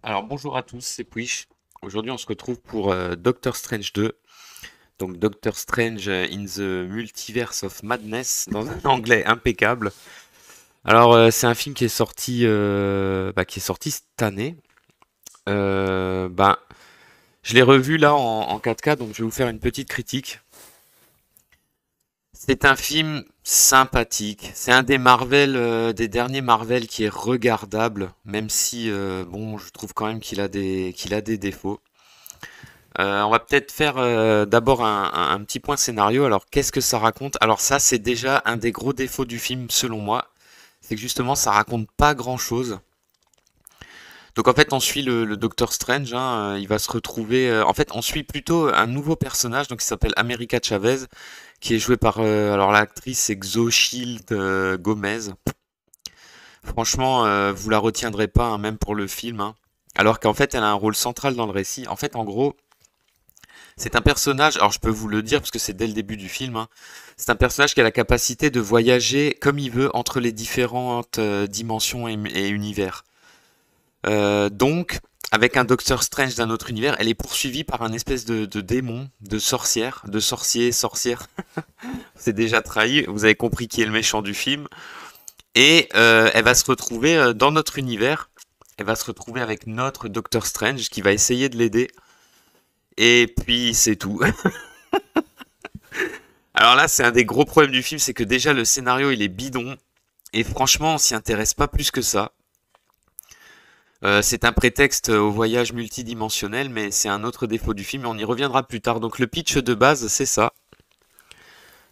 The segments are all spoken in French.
Alors bonjour à tous, c'est Puish. Aujourd'hui on se retrouve pour Doctor Strange 2. Donc Doctor Strange in the Multiverse of Madness dans un anglais impeccable. Alors c'est un film qui est sorti cette année. Ben je l'ai revu là en 4K, donc je vais vous faire une petite critique. C'est un film sympathique. C'est un des Marvel, des derniers Marvel qui est regardable, même si bon, je trouve quand même qu'il a des défauts. On va peut-être faire d'abord un petit point scénario. Alors, qu'est-ce que ça raconte? Alors ça, c'est déjà un des gros défauts du film, selon moi. C'est que justement, ça raconte pas grand-chose. Donc en fait, on suit le Docteur Strange. Il va se retrouver. En fait, on suit plutôt un nouveau personnage, donc qui s'appelle America Chavez, qui est joué par. Alors l'actrice, c'est Xochitl Gomez. Franchement, vous la retiendrez pas, hein, même pour le film, hein. Alors qu'en fait, elle a un rôle central dans le récit. En fait, en gros. C'est un personnage, alors je peux vous le dire parce que c'est dès le début du film, hein. C'est un personnage qui a la capacité de voyager comme il veut entre les différentes dimensions et univers. Donc, avec un Doctor Strange d'un autre univers, elle est poursuivie par un espèce de démon, de sorcière, de sorcier, sorcière. C'est déjà trahi, vous avez compris qui est le méchant du film. Et elle va se retrouver dans notre univers. Elle va se retrouver avec notre Doctor Strange qui va essayer de l'aider. Et puis c'est tout. Alors là, c'est un des gros problèmes du film, c'est que déjà le scénario il est bidon et franchement on s'y intéresse pas plus que ça. C'est un prétexte au voyage multidimensionnel, mais c'est un autre défaut du film et on y reviendra plus tard. Donc le pitch de base c'est ça.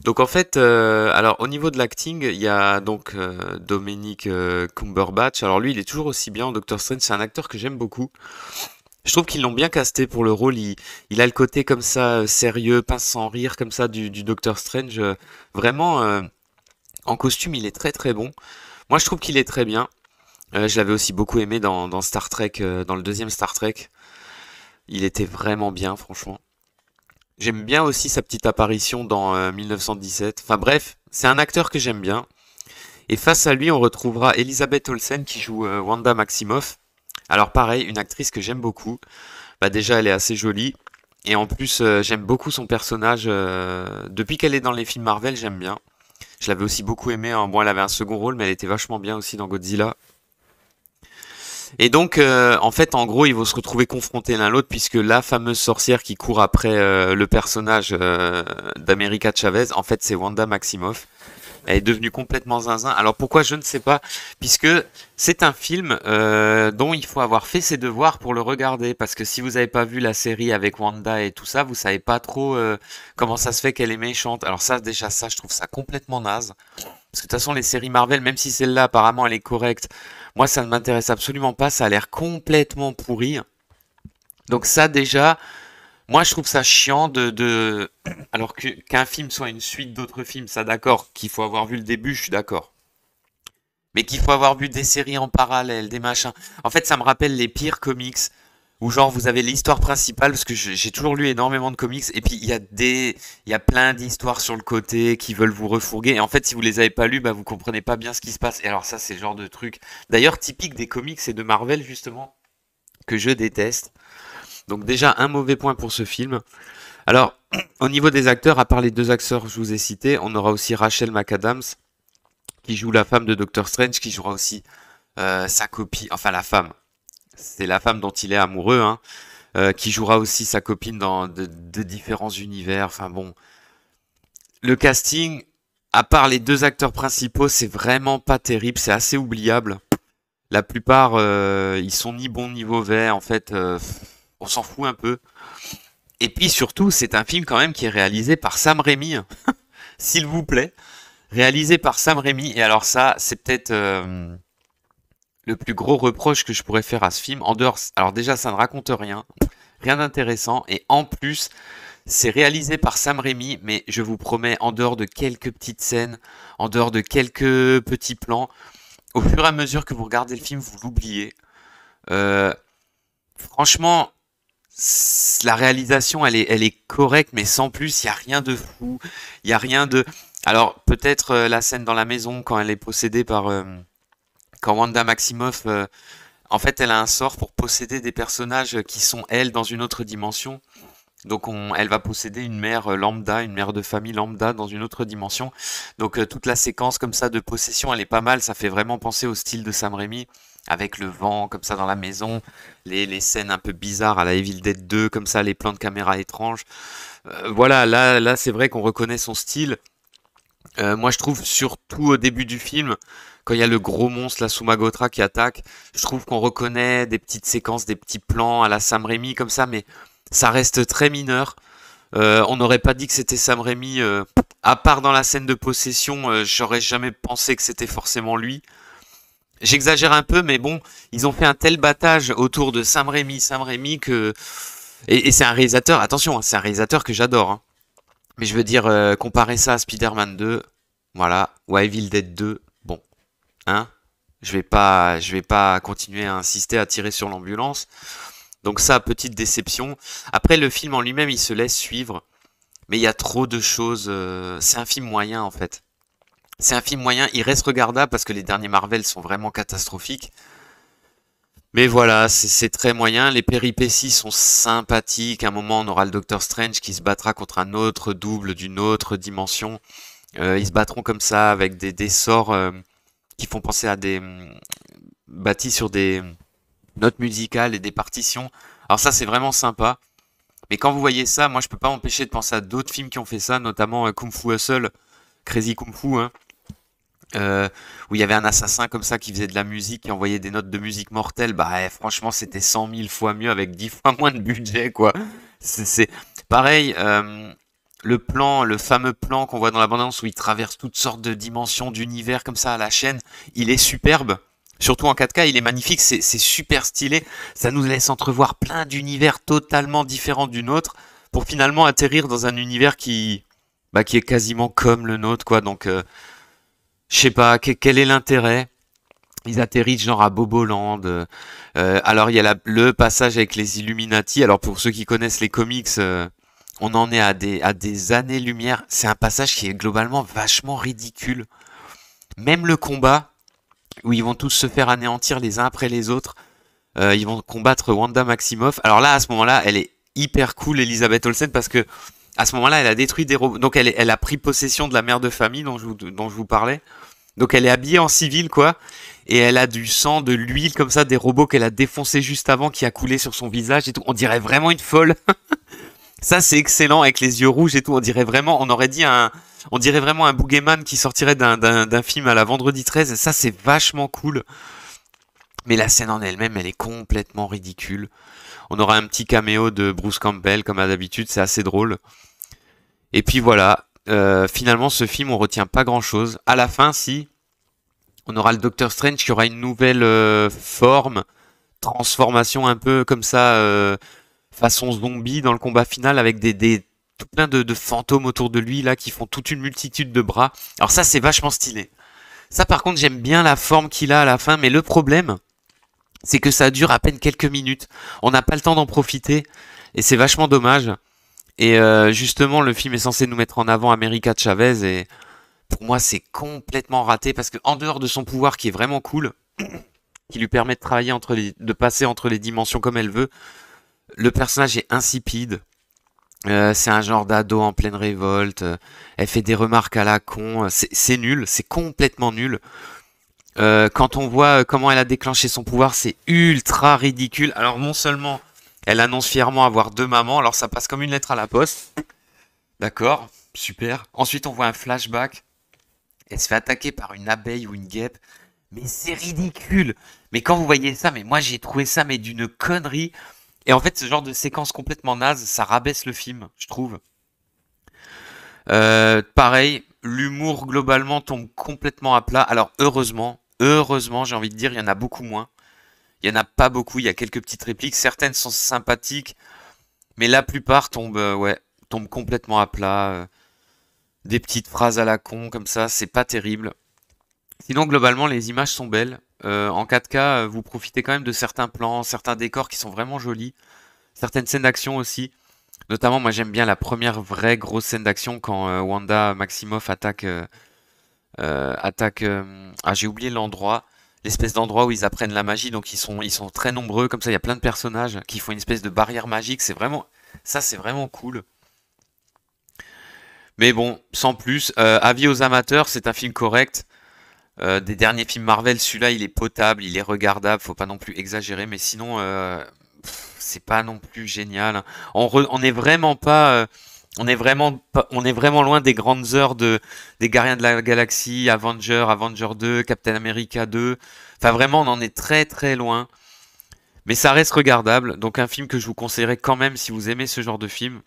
Donc en fait, alors au niveau de l'acting, il y a donc Dominic Cumberbatch. Alors lui, il est toujours aussi bien en Doctor Strange. C'est un acteur que j'aime beaucoup. Je trouve qu'ils l'ont bien casté pour le rôle. Il a le côté comme ça sérieux, pince sans rire comme ça du Doctor Strange. Vraiment. En costume, il est très très bon. Moi, je trouve qu'il est très bien. Je l'avais aussi beaucoup aimé dans Star Trek, dans le deuxième Star Trek. Il était vraiment bien, franchement. J'aime bien aussi sa petite apparition dans 1917. Enfin bref, c'est un acteur que j'aime bien. Et face à lui, on retrouvera Elisabeth Olsen qui joue Wanda Maximoff. Alors pareil, une actrice que j'aime beaucoup. Bah déjà, elle est assez jolie. Et en plus, j'aime beaucoup son personnage. Depuis qu'elle est dans les films Marvel, j'aime bien. Je l'avais aussi beaucoup aimé, hein. Bon, elle avait un second rôle, mais elle était vachement bien aussi dans Godzilla. Et donc, en fait, en gros, ils vont se retrouver confrontés l'un à l'autre, puisque la fameuse sorcière qui court après le personnage d'America Chavez, en fait, c'est Wanda Maximoff. Elle est devenue complètement zinzin. Alors pourquoi je ne sais pas, puisque c'est un film dont il faut avoir fait ses devoirs pour le regarder, parce que si vous n'avez pas vu la série avec Wanda et tout ça, vous savez pas trop comment ça se fait qu'elle est méchante. Alors ça, déjà ça, je trouve ça complètement naze. Parce que de toute façon, les séries Marvel, même si celle-là, apparemment, elle est correcte, moi, ça ne m'intéresse absolument pas. Ça a l'air complètement pourri. Donc ça, déjà, moi, je trouve ça chiant alors qu'un film soit une suite d'autres films, ça d'accord. Qu'il faut avoir vu le début, je suis d'accord. Mais qu'il faut avoir vu des séries en parallèle, des machins. En fait, ça me rappelle les pires comics où genre vous avez l'histoire principale parce que j'ai toujours lu énormément de comics et puis il y a plein d'histoires sur le côté qui veulent vous refourguer et en fait si vous les avez pas lues bah vous comprenez pas bien ce qui se passe et alors ça c'est le genre de truc d'ailleurs typique des comics et de Marvel justement que je déteste. Donc déjà un mauvais point pour ce film. Alors au niveau des acteurs, à part les deux acteurs que je vous ai cités, on aura aussi Rachel McAdams qui joue la femme de Doctor Strange, qui jouera aussi sa copine, enfin la femme, c'est la femme dont il est amoureux, hein, qui jouera aussi sa copine dans de différents univers. Enfin bon, le casting, à part les deux acteurs principaux, c'est vraiment pas terrible, c'est assez oubliable. La plupart, ils sont ni bons ni mauvais, en fait, on s'en fout un peu. Et puis surtout, c'est un film quand même qui est réalisé par Sam Raimi, hein. S'il vous plaît, réalisé par Sam Raimi. Et alors ça, c'est peut-être le plus gros reproche que je pourrais faire à ce film. En dehors, alors déjà, ça ne raconte rien, rien d'intéressant, et en plus, c'est réalisé par Sam Raimi, mais je vous promets, en dehors de quelques petites scènes, en dehors de quelques petits plans, au fur et à mesure que vous regardez le film, vous l'oubliez. Euh, Franchement, la réalisation, elle est correcte, mais sans plus, il y a rien de fou, il y a rien de. Alors peut-être la scène dans la maison quand elle est possédée par quand Wanda Maximoff En fait, elle a un sort pour posséder des personnages qui sont elle dans une autre dimension. Donc elle va posséder une mère lambda, une mère de famille lambda dans une autre dimension. Donc toute la séquence comme ça de possession, elle est pas mal. Ça fait vraiment penser au style de Sam Raimi, avec le vent comme ça dans la maison, les scènes un peu bizarres à la Evil Dead 2, comme ça, les plans de caméra étranges. Voilà, là c'est vrai qu'on reconnaît son style. Moi je trouve surtout au début du film, quand il y a le gros monstre, la Sumagotra qui attaque, je trouve qu'on reconnaît des petites séquences, des petits plans à la Sam Raimi comme ça, mais ça reste très mineur. On n'aurait pas dit que c'était Sam Raimi, à part dans la scène de possession, j'aurais jamais pensé que c'était forcément lui. J'exagère un peu, mais bon, ils ont fait un tel battage autour de Sam Raimi que... Et c'est un réalisateur, attention, hein, c'est un réalisateur que j'adore, hein. Mais je veux dire, comparer ça à Spider-Man 2, voilà, ou à Evil Dead 2, bon, hein, je vais pas continuer à insister à tirer sur l'ambulance. Donc ça, petite déception. Après, le film en lui-même, il se laisse suivre, mais il y a trop de choses. C'est un film moyen en fait. C'est un film moyen. Il reste regardable parce que les derniers Marvel sont vraiment catastrophiques. Mais voilà, c'est très moyen. Les péripéties sont sympathiques. À un moment, on aura le Docteur Strange qui se battra contre un autre double d'une autre dimension. Ils se battront comme ça avec des sorts qui font penser à des bâtis sur des notes musicales et des partitions. Alors ça, c'est vraiment sympa. Mais quand vous voyez ça, moi, je peux pas m'empêcher de penser à d'autres films qui ont fait ça, notamment Kung Fu Hustle, Crazy Kung Fu, hein, euh, où il y avait un assassin comme ça qui faisait de la musique, qui envoyait des notes de musique mortelles. Bah, franchement, c'était 100 000 fois mieux avec 10 fois moins de budget, quoi. C'est pareil. Le plan, le fameux plan qu'on voit dans l'abondance où il traverse toutes sortes de dimensions d'univers comme ça à la chaîne, il est superbe. Surtout en 4K, il est magnifique, c'est super stylé. Ça nous laisse entrevoir plein d'univers totalement différents du nôtre pour finalement atterrir dans un univers qui est quasiment comme le nôtre, quoi. Donc, je sais pas, quel est l'intérêt? Ils atterrissent genre à Boboland. Alors il y a le passage avec les Illuminati. Alors pour ceux qui connaissent les comics, on en est à des années-lumière. C'est un passage qui est globalement vachement ridicule. Même le combat, où ils vont tous se faire anéantir les uns après les autres. Ils vont combattre Wanda Maximoff. Alors là, à ce moment-là, elle est hyper cool, Elisabeth Olsen, parce que à ce moment-là, elle a détruit des robots. Donc elle a pris possession de la mère de famille dont je vous parlais. Donc elle est habillée en civil, quoi. Et elle a du sang, de l'huile, comme ça, des robots qu'elle a défoncés juste avant, qui a coulé sur son visage et tout. On dirait vraiment une folle. Ça, c'est excellent, avec les yeux rouges et tout. On dirait vraiment un boogeyman qui sortirait d'un film à la Vendredi 13. Ça, c'est vachement cool. Mais la scène en elle-même, elle est complètement ridicule. On aura un petit caméo de Bruce Campbell, comme à d'habitude, c'est assez drôle. Et puis voilà, finalement, ce film, on retient pas grand-chose. À la fin, si, on aura le Docteur Strange qui aura une nouvelle forme, transformation un peu comme ça, façon zombie dans le combat final, avec tout plein de fantômes autour de lui, là, qui font toute une multitude de bras. Alors ça, c'est vachement stylé. Ça, par contre, j'aime bien la forme qu'il a à la fin, mais le problème, c'est que ça dure à peine quelques minutes. On n'a pas le temps d'en profiter, et c'est vachement dommage. Et justement, le film est censé nous mettre en avant America Chavez, et pour moi, c'est complètement raté, parce que en dehors de son pouvoir qui est vraiment cool, qui lui permet de travailler de passer entre les dimensions comme elle veut, le personnage est insipide. C'est un genre d'ado en pleine révolte. Elle fait des remarques à la con. C'est nul, c'est complètement nul. Quand on voit comment elle a déclenché son pouvoir, c'est ultra ridicule. Alors non seulement elle annonce fièrement avoir deux mamans, alors ça passe comme une lettre à la poste. D'accord, super. Ensuite on voit un flashback. Elle se fait attaquer par une abeille ou une guêpe. Mais c'est ridicule. Mais quand vous voyez ça, mais moi j'ai trouvé ça mais d'une connerie. Et en fait, ce genre de séquence complètement naze, ça rabaisse le film, je trouve. Pareil, l'humour globalement tombe complètement à plat. Alors heureusement, j'ai envie de dire, il y en a beaucoup moins. Il y en a pas beaucoup, il y a quelques petites répliques. Certaines sont sympathiques, mais la plupart tombent complètement à plat. Des petites phrases à la con, comme ça, c'est pas terrible. Sinon, globalement, les images sont belles. En 4K, vous profitez quand même de certains plans, certains décors qui sont vraiment jolis. Certaines scènes d'action aussi. Notamment, moi j'aime bien la première vraie grosse scène d'action quand Wanda Maximoff attaque... j'ai oublié l'endroit. l'espèce d'endroit où ils apprennent la magie. Donc ils sont très nombreux, comme ça il y a plein de personnages qui font une espèce de barrière magique. C'est vraiment cool. Mais bon, sans plus, avis aux amateurs, c'est un film correct. Des derniers films Marvel, celui-là il est potable, il est regardable, faut pas non plus exagérer, mais sinon c'est pas non plus génial, hein. On est vraiment pas, on est vraiment loin des grandes heures des Gardiens de la Galaxie, Avenger 2, Captain America 2. Enfin vraiment, on en est très très loin. Mais ça reste regardable, donc un film que je vous conseillerais quand même si vous aimez ce genre de film,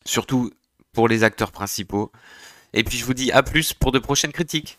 surtout pour les acteurs principaux. Et puis je vous dis à plus pour de prochaines critiques.